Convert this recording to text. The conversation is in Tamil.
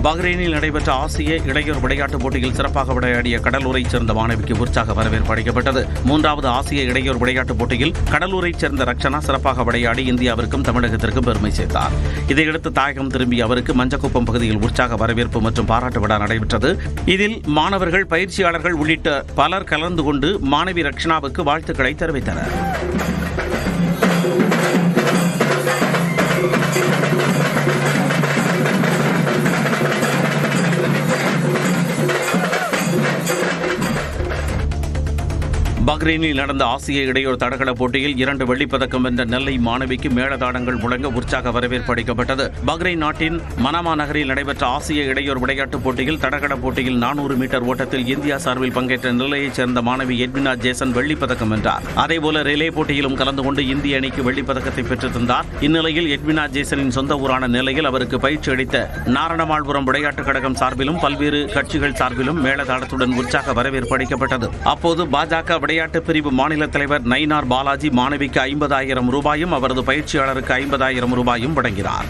பஹ்ரைனில் நடைபெற்ற ஆசிய இளையோர் விளையாட்டுப் போட்டியில் சிறப்பாக விளையாடிய கடலூரைச் சேர்ந்த மாணவிக்கு உற்சாக வரவேற்பு அளிக்கப்பட்டது. 3வது ஆசிய இளையோர் விளையாட்டுப் போட்டியில் கடலூரைச் சேர்ந்த ரக்ஷனா சிறப்பாக விளையாடி இந்தியாவிற்கும் தமிழகத்திற்கும் பெருமை சேர்த்தார். இதையடுத்து தாயகம் திரும்பிய அவருக்கு மஞ்சக்குப்பம் பகுதியில் உற்சாக வரவேற்பு மற்றும் பாராட்டு விழா நடைபெற்றது. இதில் மாணவர்கள், பயிற்சியாளர்கள் உள்ளிட்ட பலர் கலந்து கொண்டு மாணவி ரக்ஷனாவுக்கு வாழ்த்துக்களை தெரிவித்தனர். பஹ்ரைனில் நடந்த ஆசிய இளையோர் தடகள போட்டியில் 2 வெள்ளிப்பதக்கம் வென்ற நெல்லை மாணவிக்கு மேளதாளங்கள் முழங்க உற்சாக வரவேற்பு அளிக்கப்பட்டது. பஹ்ரைன் நாட்டின் மனாமா நகரில் நடைபெற்ற ஆசிய இளையோர் விளையாட்டுப் போட்டியில் தடகள போட்டியில் 400 மீட்டர் ஓட்டத்தில் இந்தியா சார்பில் பங்கேற்ற நெல்லையைச் சேர்ந்த மாணவி எட்வினா ஜேசன் வெள்ளிப்பதக்கம் வென்றார். அதேபோல ரிலே போட்டியிலும் கலந்து கொண்டு இந்திய அணிக்கு வெள்ளிப்பதக்கத்தை பெற்றுத் தந்தார். இந்நிலையில் எட்வினா ஜேசனின் சொந்த ஊரான நெல்லையில் அவருக்கு பயிற்சி அளித்த நாரணமாள்புரம் விளையாட்டுக் கழகம் சார்பிலும் பல்வேறு கட்சிகள் சார்பிலும் மேளதாளத்துடன் உற்சாக வரவேற்பு அளிக்கப்பட்டது. அப்போது பாஜக விளையாட்டு பிரிவு மாநில தலைவர் நயினார் பாலாஜி மாணவிக்கு 50,000 ரூபாயும் அவரது பயிற்சியாளருக்கு 50,000 ரூபாயும் வழங்கினார்.